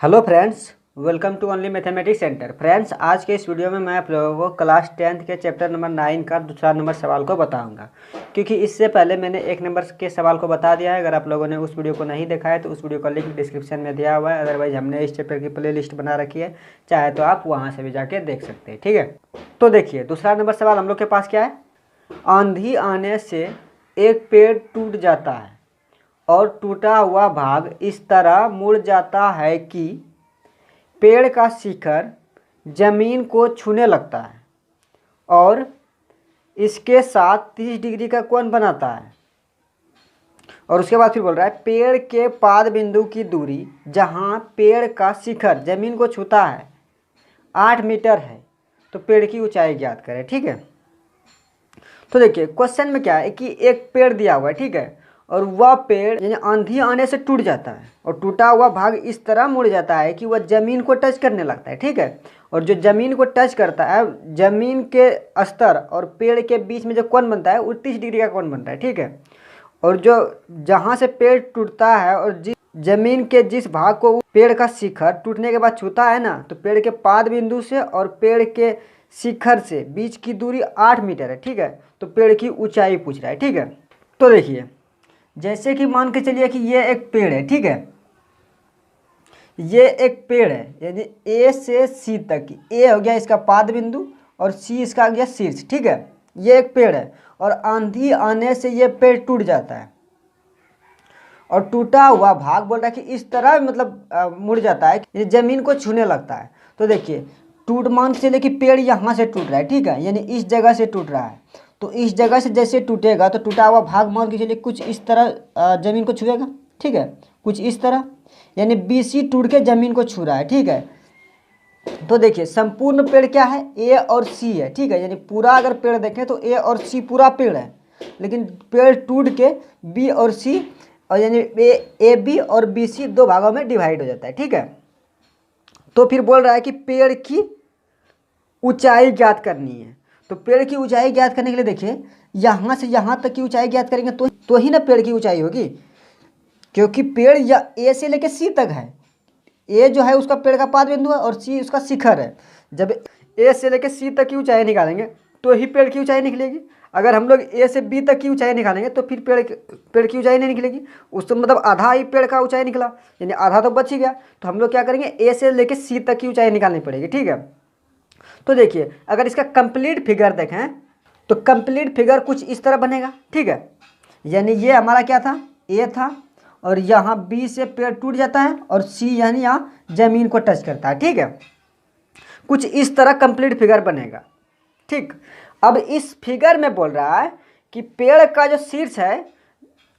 Hello friends, welcome to only mathematics centre. Friends, आज के इस वीडियो में मैं आप लोगों को क्लास 10th के चैप्टर नंबर 9 का दूसरा नंबर सवाल को बताऊंगा, क्योंकि इससे पहले मैंने एक नंबर के सवाल को बता दिया है। अगर आप लोगों ने उस वीडियो को नहीं देखा है तो उस वीडियो का लिंक डिस्क्रिप्शन में दिया हुआ है। अदरवाइज हमने इस चैप्टर की प्ले लिस्ट बना रखी है, चाहे तो आप वहाँ से भी जाके देख सकते हैं। ठीक है, तो देखिए दूसरा नंबर सवाल हम लोग के पास क्या है। आंधी आने से एक पेड़ टूट जाता है और टूटा हुआ भाग इस तरह मुड़ जाता है कि पेड़ का शिखर जमीन को छूने लगता है और इसके साथ 30 डिग्री का कोण बनाता है। और उसके बाद फिर बोल रहा है पेड़ के पाद बिंदु की दूरी जहां पेड़ का शिखर जमीन को छूता है 8 मीटर है, तो पेड़ की ऊंचाई ज्ञात करें। ठीक है, तो देखिए क्वेश्चन में क्या है कि एक पेड़ दिया हुआ है, ठीक है, और वह पेड़ यानी आंधी आने से टूट जाता है और टूटा हुआ भाग इस तरह मुड़ जाता है कि वह जमीन को टच करने लगता है। ठीक है, और जो जमीन को टच करता है, जमीन के स्तर और पेड़ के बीच में जो कोण बनता है वो 30 डिग्री का कोण बनता है। ठीक है, और जो जहाँ से पेड़ टूटता है और जिस जमीन के जिस भाग को पेड़ का शिखर टूटने के बाद छूता है ना, तो पेड़ के पाद बिंदु से और पेड़ के शिखर से बीच की दूरी 8 मीटर है। ठीक है, तो पेड़ की ऊंचाई पूछ रहा है। ठीक है, तो देखिए जैसे कि मान के चलिए कि ये एक पेड़ है, ठीक है, ये एक पेड़ है, यानी ए से सी तक, ए हो गया इसका पाद बिंदु और सी इसका आ गया शीर्ष। ठीक है, ये एक पेड़ है और आंधी आने से ये पेड़ टूट जाता है और टूटा हुआ भाग बोल रहा है कि इस तरह मतलब मुड़ जाता है कि जमीन को छूने लगता है। तो देखिए टूट मान के चलिए कि पेड़ यहाँ से टूट रहा है, ठीक है, यानी इस जगह से टूट रहा है, तो इस जगह से जैसे टूटेगा तो टूटा हुआ भाग मान के चलिए कुछ इस तरह जमीन को छुएगा। ठीक है, कुछ इस तरह, यानी बी सी टूट के जमीन को छू रहा है। ठीक है, तो देखिए संपूर्ण पेड़ क्या है, ए और सी है। ठीक है, यानी पूरा अगर पेड़ देखें तो ए और सी पूरा पेड़ है, लेकिन पेड़ टूट के बी और सी और यानी ए बी और बी सी दो भागों में डिवाइड हो जाता है। ठीक है, तो फिर बोल रहा है कि पेड़ की ऊंचाई ज्ञात करनी है। तो पेड़ की ऊंचाई ज्ञात करने के लिए देखिए यहाँ से यहाँ तक की ऊंचाई ज्ञात करेंगे तो ही ना पेड़ की ऊंचाई होगी, क्योंकि पेड़ या ए से लेके सी तक है। ए जो है उसका पेड़ का पाद बिंदु है और सी उसका शिखर है। जब ए से लेके सी तक की ऊंचाई निकालेंगे तो ही पेड़ की ऊंचाई निकलेगी। अगर हम लोग ए से बी तक की ऊंचाई निकालेंगे तो फिर पेड़ की ऊंचाई नहीं निकलेगी। उससे मतलब आधा ही पेड़ का ऊंचाई निकला, यानी आधा तो बच ही गया। तो हम लोग क्या करेंगे, ए से लेके सी तक की ऊंचाई निकालनी पड़ेगी। ठीक है, तो देखिए अगर इसका कंप्लीट फिगर देखें तो कंप्लीट फिगर कुछ इस तरह बनेगा। ठीक है, यानी ये हमारा क्या था, ए था, और यहाँ बी से पेड़ टूट जाता है और सी यानी यहाँ जमीन को टच करता है। ठीक है, कुछ इस तरह कंप्लीट फिगर बनेगा। ठीक, अब इस फिगर में बोल रहा है कि पेड़ का जो शीर्ष है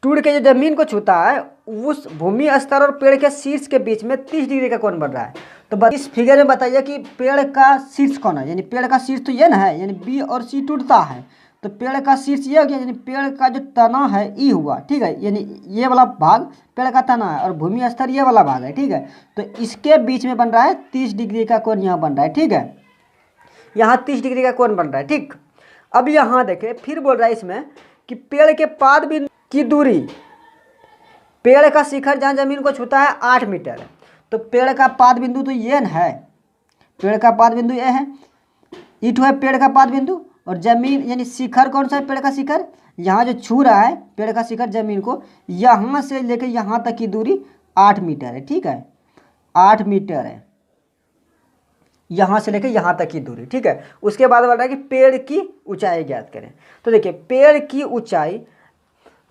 टूट के जो जमीन को छूता है, उस भूमि स्तर और पेड़ के शीर्ष के बीच में 30 डिग्री का कोण बन रहा है। तो इस फिगर में बताइए कि पेड़ का शीर्ष कौन है, यानी पेड़ का शीर्ष तो ये ना है, यानी बी और सी टूटता है तो पेड़ का शीर्ष ये हो गया, यानी पेड़ का जो तना है ई हुआ। ठीक है, यानी ये वाला भाग पेड़ का तना है और भूमि स्तर ये वाला भाग है। ठीक है, तो इसके बीच में बन रहा है 30 डिग्री का कोण, यहाँ बन रहा है। ठीक है, यहाँ 30 डिग्री का कोण बन रहा है। ठीक, अब यहाँ देखें फिर बोल रहा है इसमें कि पेड़ के पाद बिंदु की दूरी, पेड़ का शिखर जहाँ जमीन को छूता है 8 मीटर है, तो पेड़ का पाद बिंदु तो ये न है, पेड़ का पाद बिंदु ये है, ईट है पेड़ का पाद बिंदु, और जमीन यानी शिखर कौन सा है, पेड़ का शिखर यहाँ जो छू रहा है पेड़ का शिखर जमीन को, यहाँ से लेकर यहाँ तक की दूरी 8 मीटर है। ठीक है, 8 मीटर है यहाँ से लेकर यहाँ तक की दूरी। ठीक है, उसके बाद बोल रहा है कि पेड़ की ऊंचाई ज्ञात करें। तो देखिए पेड़ की ऊंचाई,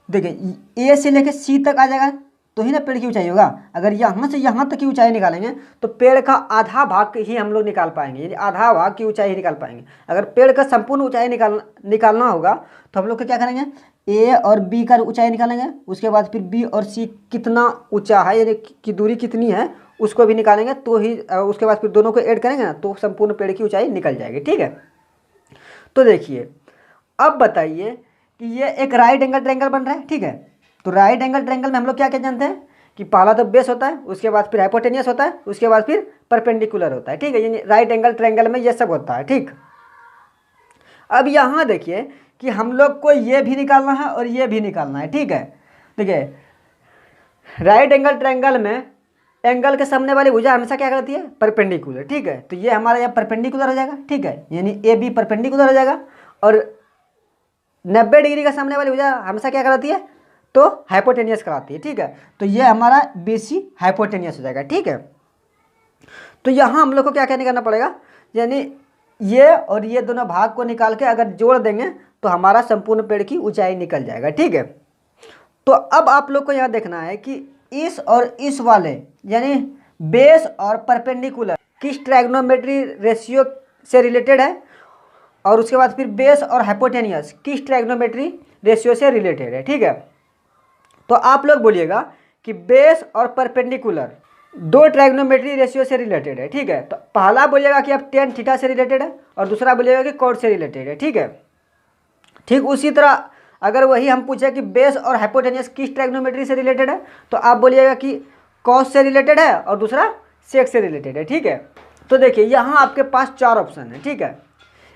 देखिए ए से लेकर सी तक आ जाएगा तो ही ना पेड़ की ऊंचाई होगा। अगर यहाँ से यहाँ तक की ऊंचाई निकालेंगे तो पेड़ का आधा भाग ही हम लोग निकाल पाएंगे, यानी आधा भाग की ऊंचाई ही निकाल पाएंगे। अगर पेड़ का संपूर्ण ऊंचाई निकालना होगा तो हम लोग क्या करेंगे, ए और बी का ऊंचाई निकालेंगे, उसके बाद फिर बी और सी कितना ऊंचा है यानी कि दूरी कितनी है उसको भी निकालेंगे, तो ही उसके बाद फिर दोनों को ऐड करेंगे ना तो संपूर्ण पेड़ की ऊंचाई निकल जाएगी। ठीक है, तो देखिए अब बताइए कि ये एक राइट एंगल ट्रायंगल बन रहा है। ठीक है, तो राइट एंगल ट्रायंगल में हम लोग क्या क्या जानते हैं कि पहला तो बेस होता है, उसके बाद फिर हाइपोटेनियस होता है, उसके बाद फिर परपेंडिकुलर होता है। ठीक है, यानी राइट एंगल ट्रायंगल में ये सब होता है। ठीक, अब यहाँ देखिए कि हम लोग को ये भी निकालना है और ये भी निकालना है। ठीक है, देखिए राइट एंगल ट्रायंगल में एंगल के सामने वाली भुजा हमेशा क्या करती है, परपेंडिकुलर, ठीक है। तो ये हमारा यहाँ परपेंडिकुलर हो जाएगा, ठीक है, यानी ए बी परपेंडिकुलर हो जाएगा। और 90 डिग्री का सामने वाली भुजा हमेशा क्या कराती है, तो हाइपोटेनियस कराती है, ठीक है। तो ये हमारा बी सी हाइपोटेनियस हो जाएगा, ठीक है। तो यहाँ हम लोग को क्या क्या निकालना पड़ेगा, यानी ये और ये दोनों भाग को निकाल के अगर जोड़ देंगे तो हमारा संपूर्ण पेड़ की ऊंचाई निकल जाएगा, ठीक है। तो अब आप लोग को यहाँ देखना है कि इस और इस वाले यानी बेस और परपेंडिकुलर किस ट्रायगोनोमेट्री रेशियो से रिलेटेड है, और उसके बाद फिर बेस और हाइपोटेनियस किस ट्रायगोनोमेट्री रेशियो से रिलेटेड है, ठीक है। तो आप लोग बोलिएगा कि बेस और परपेंडिकुलर दो ट्रायगोनोमेट्री रेशियो से रिलेटेड है, ठीक है। तो पहला बोलिएगा कि अब टेन थीटा से रिलेटेड है और दूसरा बोलिएगा कि कॉट से रिलेटेड है, ठीक है। ठीक उसी तरह अगर वही हम पूछे कि बेस और हाइपोटेनियस किस ट्रायगोनोमेट्री से रिलेटेड है, तो आप बोलिएगा कि कॉस से रिलेटेड है और दूसरा सेक से रिलेटेड है, ठीक है। तो देखिए यहाँ आपके पास 4 ऑप्शन है, ठीक है।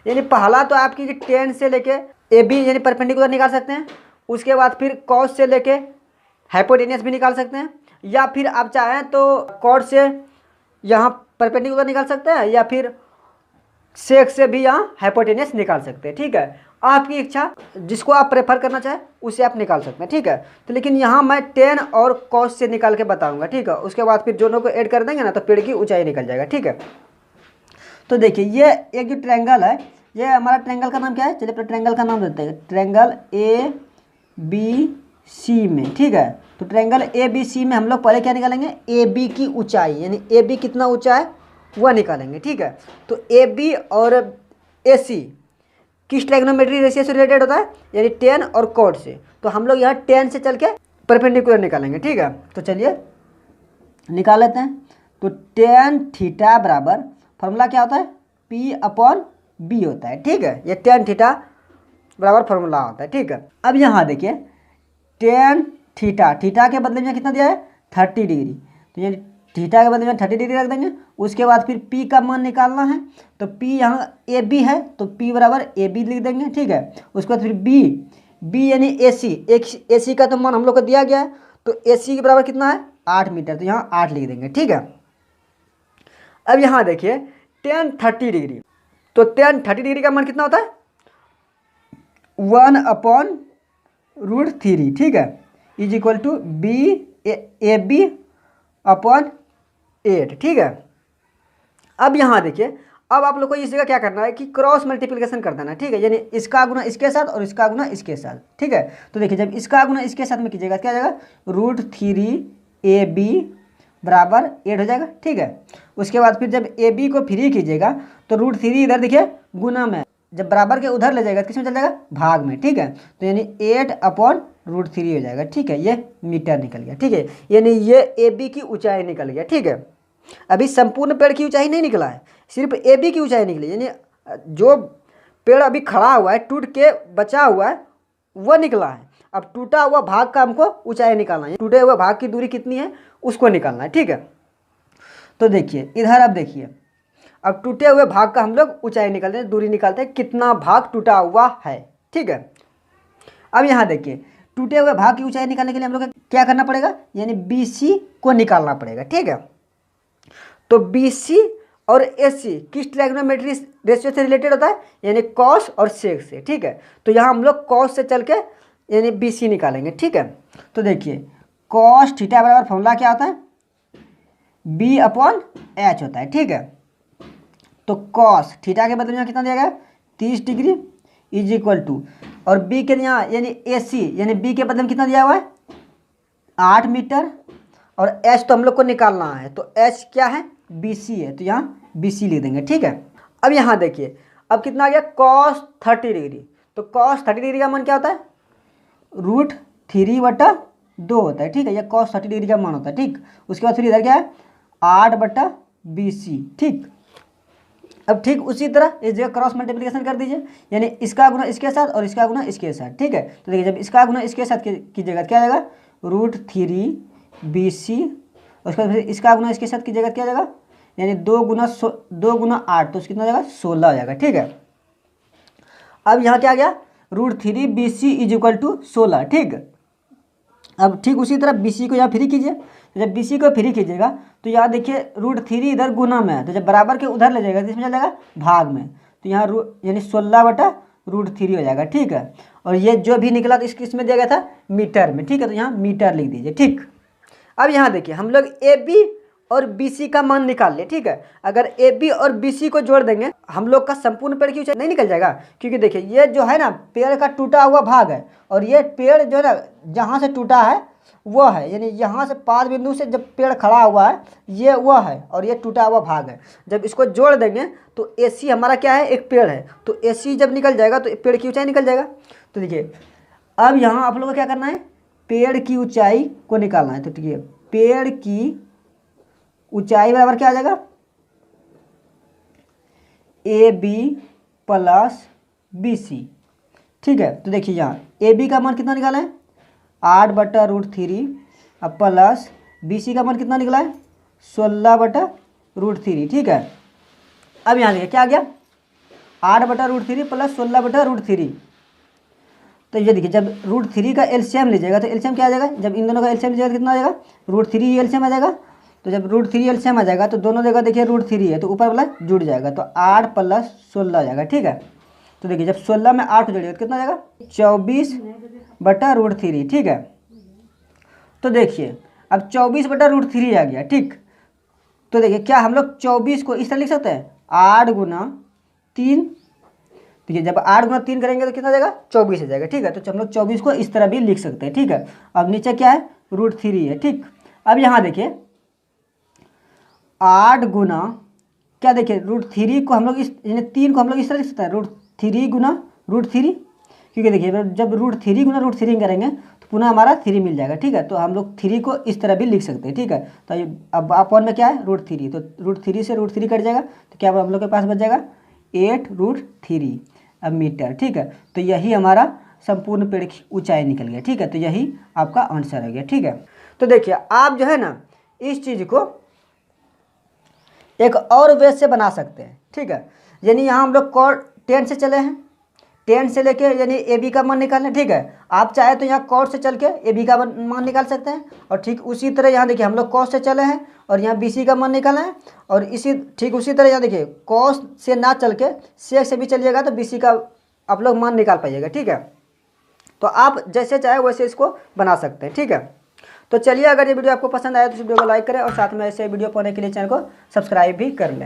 यानी पहला तो आपकी टेन से लेके ए बी यानी परपेंडिकुलर निकाल सकते हैं, उसके बाद फिर कॉस से लेके हाइपोटेनियस भी निकाल सकते हैं, या फिर आप चाहें तो कॉट से यहाँ परपेंडिकुलर निकाल सकते हैं, या फिर सेक से भी यहाँ हाइपोटेनियस निकाल सकते हैं, ठीक है। आपकी इच्छा, जिसको आप प्रेफर करना चाहें उसे आप निकाल सकते हैं, ठीक है। तो लेकिन यहाँ मैं टेन और कॉस से निकाल के बताऊंगा, ठीक है। उसके बाद फिर दोनों को ऐड कर देंगे ना तो पेड़ की ऊंचाई निकल जाएगा, ठीक है। तो देखिए ये एक जो ट्रायंगल है, ये हमारा ट्रायंगल का नाम क्या है, चलिए अपने ट्रायंगल का नाम देते हैं, ट्रायंगल ए बी सी में, ठीक है। तो ट्रायंगल ए बी सी में हम लोग पहले क्या निकालेंगे, ए बी की ऊंचाई, यानी ए बी कितना ऊंचा है वह निकालेंगे, ठीक है। तो ए बी और ए सी किस ट्रायगोनोमेट्री रेशियो से रिलेटेड होता है, यानी टेन और कॉट से। तो हम लोग यहाँ टेन से चल के परपेंडिकुलर निकालेंगे, ठीक है। तो चलिए निकाल लेते हैं। तो टेन थीटा बराबर फॉर्मूला क्या होता है, पी अपॉन बी होता है, ठीक है। ये टेन थीटा बराबर फॉर्मूला होता है, ठीक है। अब यहाँ देखिए टेन थीटा, थीटा के बदले में कितना दिया है 30 डिग्री, तो यानी थीटा के बदले में 30 डिग्री रख देंगे। उसके बाद फिर पी का मान निकालना है, तो पी यहाँ ए बी है तो पी बराबर ए बी लिख देंगे, ठीक है। उसके बाद फिर बी, बी यानी ए सी, ए सी का तो मान हम लोग को दिया गया है, तो ए सी के बराबर कितना है 8 मीटर, तो यहाँ 8 लिख देंगे, ठीक है। अब यहाँ देखिए टेन 30 डिग्री, तो टेन 30 डिग्री का मान कितना होता है 1/√3, ठीक है, is equal to b a b upon 8, ठीक है। अब यहाँ देखिए, अब आप लोग को इस जगह क्या करना है कि क्रॉस मल्टीप्लिकेशन कर देना है, ठीक है, यानी इसका गुना इसके साथ और इसका गुना इसके साथ, ठीक है। तो देखिए जब इसका गुना इसके साथ में कीजिएगा क्या हो जाएगा, √3 ए बी बराबर 8 हो जाएगा, ठीक है। उसके बाद फिर जब ए बी को फ्री कीजिएगा तो √3 इधर देखिए गुना में, जब बराबर के उधर ले जाएगा तो किस में चल जाएगा, भाग में, ठीक है। तो यानी 8/√3 हो जाएगा, ठीक है। ये मीटर निकल गया, ठीक है, यानी ये ए बी की ऊंचाई निकल गया, ठीक है। अभी संपूर्ण पेड़ की ऊंचाई नहीं निकला है, सिर्फ ए बी की ऊंचाई निकली, यानी जो पेड़ अभी खड़ा हुआ है टूट के बचा हुआ है वह निकला है। अब टूटा हुआ भाग का हमको ऊंचाई निकालना है, टूटे हुए भाग की दूरी कितनी है उसको निकालना है, ठीक है। तो देखिए इधर अब देखिए, अब टूटे हुए भाग का हम लोग ऊंचाई निकालते हैं, दूरी निकालते हैं, कितना भाग टूटा हुआ है, ठीक है। अब यहाँ देखिए टूटे हुए भाग की ऊंचाई निकालने के लिए हम लोग क्या करना पड़ेगा, यानी बी सी को निकालना पड़ेगा, ठीक है। तो बी सी और ए सी किस ट्रायगोनोमेट्री रेशियो से रिलेटेड होता है, यानी कॉस और सेक से, ठीक है। तो यहाँ हम लोग कॉस से चल के यानी बी सी निकालेंगे, ठीक है। तो देखिए कॉस थीटा बराबर फॉर्मूला क्या होता है, बी अपॉन एच होता है, ठीक है। तो कॉस थीटा के बदले में कितना दिया गया 30 डिग्री इज इक्वल टू, और बी के यहाँ यानी ए सी यानी बी के बदले में कितना दिया हुआ है 8 मीटर, और एच तो हम लोग को निकालना है, तो एच क्या है बी सी है, तो यहाँ बी सी लिख देंगे, ठीक है। अब यहाँ देखिए अब कितना आ गया cos 30 डिग्री, तो cos 30 डिग्री का मान क्या होता है √3/2 होता है, ठीक है। यह cos 30 डिग्री का मान होता है, ठीक। उसके बाद फिर इधर क्या है 8/BC, ठीक। अब ठीक उसी तरह इस जगह क्रॉस मल्टीप्लिकेशन कर दीजिए, यानी इसका गुना इसके साथ और इसका गुना इसके साथ, ठीक है। तो देखिए जब इसका गुना इसके साथ कीजिएगा क्या आ जाएगा √3BC, उसके बाद फिर इसका गुना इसके साथ कीजिएगा क्या आ जाएगा, यानी 2 गुना 8 तो कितना हो जाएगा 16 हो जाएगा, ठीक है। अब यहाँ क्या आ गया √3BC इज इक्वल टू 16, ठीक। अब ठीक उसी तरह BC को यहाँ फ्री कीजिए, तो जब BC को फ्री कीजिएगा तो यहाँ देखिए √3 इधर गुना में है, तो जब बराबर के उधर ले जाएगा तो इसमें चल जाएगा भाग में, तो यहाँ यानी 16/√3 हो जाएगा। ठीक है, और ये जो भी निकला तो इसमें दिया गया था मीटर में। ठीक है, तो यहाँ मीटर लिख दीजिए। ठीक, अब यहाँ देखिए हम लोग AB और BC का मान निकाल ले। ठीक है, अगर AB और BC को जोड़ देंगे हम लोग का संपूर्ण पेड़ की ऊंचाई नहीं निकल जाएगा, क्योंकि देखिए ये जो है ना पेड़ का टूटा हुआ भाग है, और ये पेड़ जो है ना जहाँ से टूटा है वो है, यानी यहाँ से पाद बिंदु से जब पेड़ खड़ा हुआ है ये वो है, और ये टूटा हुआ भाग है। जब इसको जोड़ देंगे तो AC हमारा क्या है, एक पेड़ है, तो AC जब निकल जाएगा तो पेड़ की ऊंचाई निकल जाएगा। तो देखिए अब यहाँ आप लोगों को क्या करना है, पेड़ की ऊंचाई को निकालना है। तो ठीक है, पेड़ की ऊंचाई बराबर क्या आ जाएगा, AB + BC। ठीक है, तो देखिए यहाँ AB का मान कितना निकाला है 8/√3 प्लस BC का मान कितना निकला है 16/√3। ठीक है, अब यहाँ देखिए क्या आ गया 8/√3 प्लस 16/√3। तो ये देखिए जब √3 का एलसीएम लीजिएगा तो एलसीएम क्या आ जाएगा, जब इन दोनों का एलसीएम लीजिएगा तो कितना आ जाएगा √3 एलसीएम आ जाएगा। तो जब √3 एलसीएम आ जाएगा तो दोनों जगह देखिए √3 है तो ऊपर वाला जुड़ जाएगा, तो 8 + 16 आ जाएगा। ठीक है, तो देखिए जब 16 में 8 को जोड़िएगा तो कितना आ जाएगा 24/√3। ठीक है, तो देखिए अब 24/√3 आ गया। ठीक, तो देखिए क्या हम लोग 24 को इस तरह लिख सकते हैं 8 × 3। देखिए जब 8 × 3 करेंगे तो कितना जाएगा 24 आ जाएगा। ठीक है, तो हम लोग 24 को इस तरह भी लिख सकते हैं। ठीक है, अब नीचे क्या है √3 है। ठीक, अब यहाँ देखिए 8 गुना क्या देखिए √3 को हम लोग इस यानी 3 को हम लोग इस तरह लिख सकते हैं √3 × √3, क्योंकि देखिए जब √3 × √3 करेंगे तो पुनः हमारा 3 मिल जाएगा। ठीक है, तो हम लोग 3 को इस तरह भी लिख सकते हैं। ठीक है, तो अब अपॉन में क्या है √3, तो √3 से √3 कट जाएगा तो क्या हम लोग के पास बच जाएगा 8√3 अब मीटर। ठीक है, तो यही हमारा संपूर्ण पेड़ की ऊंचाई निकल गया। ठीक है, तो यही आपका आंसर हो गया। ठीक है, तो देखिए आप जो है ना इस चीज़ को एक और वे से बना सकते हैं। ठीक है, यानी यहाँ हम लोग कॉर्ड 10 से चले हैं, 10 से लेके यानी AB का मान निकालना है। ठीक है, आप चाहे तो यहाँ कॉर्ड से चल के AB का मान निकाल सकते हैं, और ठीक उसी तरह यहाँ देखिए हम लोग कॉस से चले हैं और यहाँ BC का मान निकालना है, और ठीक उसी तरह यहाँ देखिए कॉस से ना चल के सेक से भी चलिएगा तो BC का आप लोग मान निकाल पाइएगा। ठीक है, तो आप जैसे चाहे वैसे इसको बना सकते हैं। ठीक है, तो चलिए अगर ये वीडियो आपको पसंद आया तो इस वीडियो को लाइक करें और साथ में ऐसे वीडियो पाने के लिए चैनल को सब्सक्राइब भी कर लें।